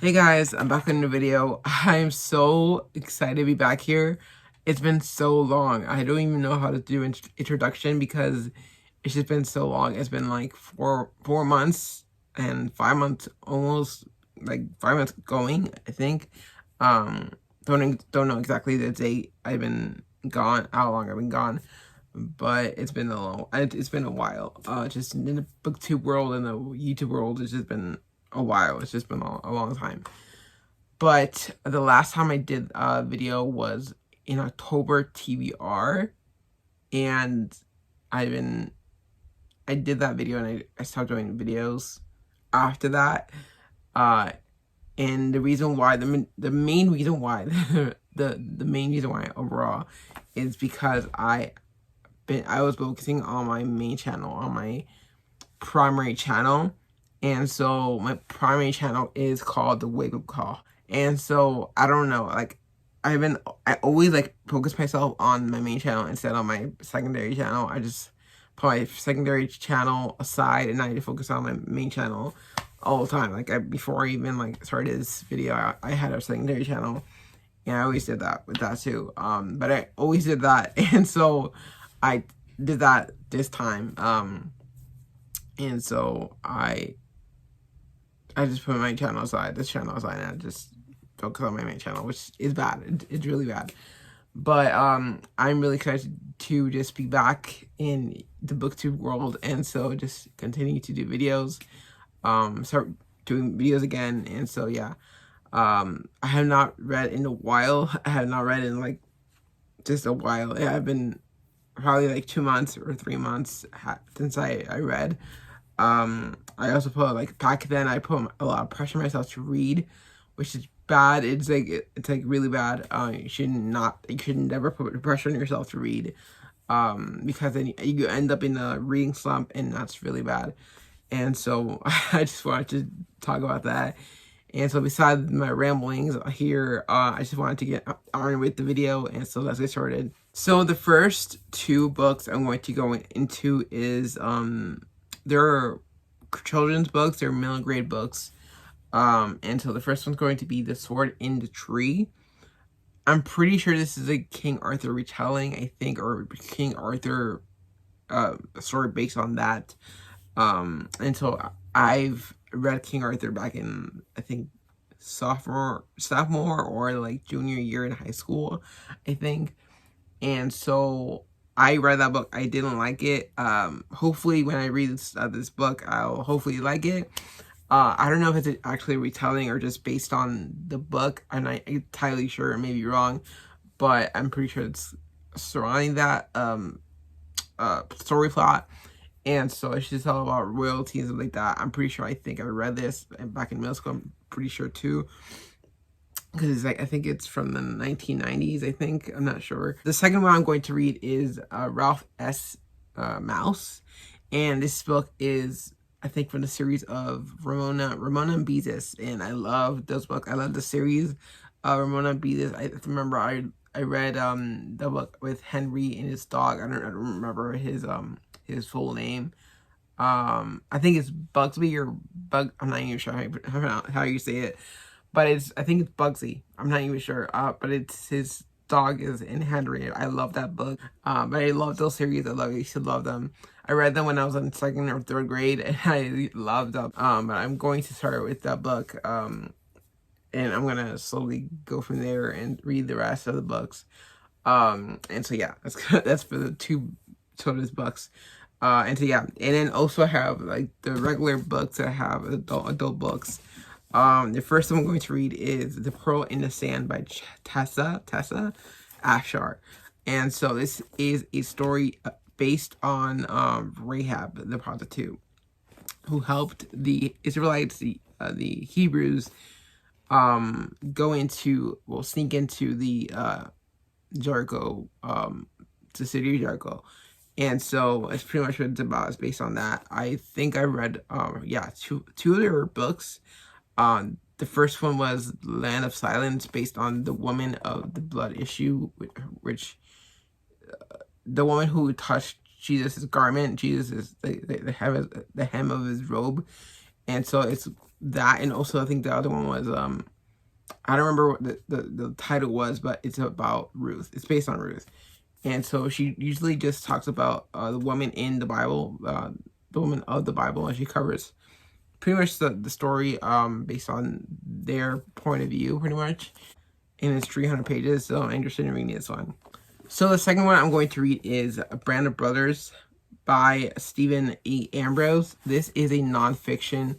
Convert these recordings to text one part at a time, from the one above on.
Hey guys, I'm back in the video. I'm so excited to be back here. It's been so long. I don't even know how to do an introduction because it's just been so long. It's been like four months and 5 months, almost like 5 months going, I think. Don't know exactly the date I've been gone, how long I've been gone, but it's been it's been a while. Just in the booktube world and the YouTube world, it's just been a while. It's just been a long time. But the last time I did a video was in October TBR, and I did that video and I stopped doing videos after that. And the reason why, the main reason why, the main reason why overall is because I was focusing on my main channel, on my primary channel. And so my primary channel is called The Wake Up Call. And so I don't know, like I always like focus myself on my main channel instead of my secondary channel. I just put my secondary channel aside and I focus on my main channel all the time. Like before I even like started this video, I had a secondary channel, and I always did that with that too. But I always did that, and so I did that this time. And so I just put my channel aside, this channel aside, and I just focus on my main channel, which is bad. It's really bad. But I'm really excited to just be back in the booktube world, and so just continue to do videos, start doing videos again. And so yeah, I have not read in a while. I have not read in like just a while. Yeah, I've been probably like 2 months or 3 months since I read. I also put like back then I put a lot of pressure on myself to read, which is bad. It's like really bad. You should never put pressure on yourself to read, because then you end up in a reading slump, and that's really bad. And so I just wanted to talk about that. And so besides my ramblings here, I just wanted to get on with the video, and so let's get started. So the first two books I'm going to go into is they're children's books, they're middle grade books. And so the first one's going to be The Sword in the Tree. I'm pretty sure this is a King Arthur retelling, I think, or King Arthur story based on that. And so I've read King Arthur back in, I think, sophomore or like junior year in high school, I think. And so I read that book. I didn't like it. Hopefully when I read this book, I'll hopefully like it. I don't know if it's actually a retelling or just based on the book. I'm not entirely sure, maybe wrong, but I'm pretty sure it's surrounding that story plot. And so it's just all about royalty and stuff like that. I'm pretty sure, I think I read this back in middle school. I'm pretty sure too, because like I think it's from the 1990s, I think. I'm not sure. The second one I'm going to read is Ralph S. Mouse, and this book is, I think, from the series of Ramona and Beezus, and I love those books. I love the series Ramona and Beezus. I remember I read the book with Henry and his dog. I don't remember his full name. I think it's Bugsby or Bug. I'm not even sure how you say it, but I think it's Bugsy. I'm not even sure. But it's his dog is in Henry. I love that book. But I love those series. You should love them. I read them when I was in 2nd or 3rd grade, and I loved them. But I'm going to start with that book. And I'm gonna slowly go from there and read the rest of the books. And so yeah, that's for the two children's books. And so yeah, and then also have like the regular books that have adult books. The first one I'm going to read is The Pearl in the Sand by Tessa Afshar. And so this is a story based on Rahab the prostitute, who helped the Israelites, the Hebrews, sneak into the Jericho, the city of Jericho. And so it's pretty much what it's about. It's based on that. I think I read two other books. The first one was Land of Silence, based on the woman of the blood issue, which the woman who touched Jesus' garment. Jesus is the hem of his robe. And so it's that, and also I think the other one was I don't remember what the title was, but it's about Ruth. It's based on Ruth. And so she usually just talks about the woman in the Bible, the woman of the Bible, and she covers pretty much the story based on their point of view, pretty much. And it's 300 pages, so I'm interested in reading this one. So the second one I'm going to read is A Brand of Brothers by Stephen E. Ambrose. This is a nonfiction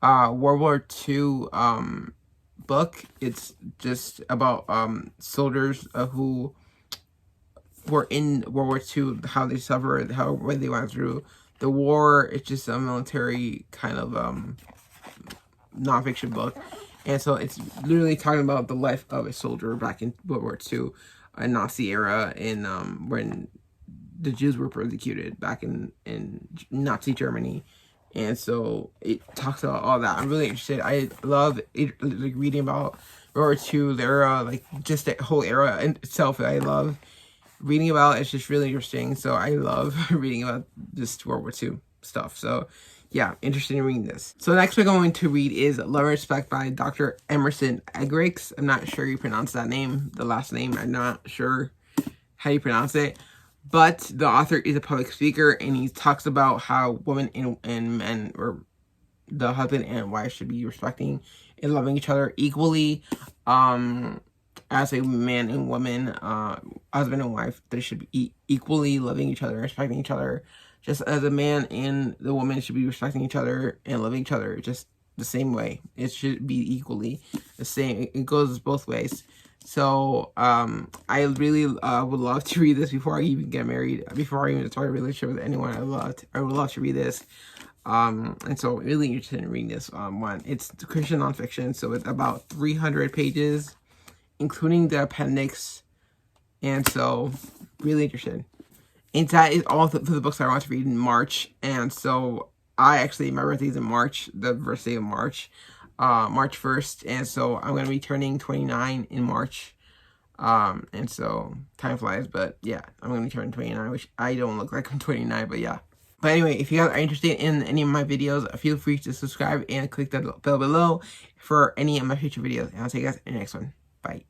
World War II book. It's just about soldiers who were in World War II, how they suffered, what they went through the war. It's just a military kind of nonfiction book. And so it's literally talking about the life of a soldier back in World War II, a Nazi era, in when the Jews were persecuted back in Nazi Germany. And so it talks about all that. I'm really interested. I love it, like reading about World War II, the era, like just the whole era in itself. I love reading about. It's just really interesting. So I love reading about just World War II stuff. So yeah, interested in reading this. So the next book I'm going to read is Love and Respect by Dr. Emerson Eggerichs. I'm not sure you pronounce that name, the last name. I'm not sure how you pronounce it. But the author is a public speaker, and he talks about how women and men, or the husband and wife, should be respecting and loving each other equally. As a man and woman, husband and wife, they should be equally loving each other, respecting each other. Just as a man and the woman should be respecting each other and loving each other, just the same way. It should be equally the same. It goes both ways. So I really would love to read this before I even get married, before I even start a relationship with anyone. I would love to read this. And so really interested in reading this one. It's Christian nonfiction, so it's about 300 pages, including the appendix. And so really interested. And that is all for the books I want to read in March. And so my birthday is in March, the first day of March. March 1st, and so I'm going to be turning 29 in March, and so time flies, but yeah, I'm going to be turning 29, which I don't look like I'm 29, but yeah. But anyway, if you guys are interested in any of my videos, feel free to subscribe and click the bell below for any of my future videos, and I'll see you guys in the next one. Bye.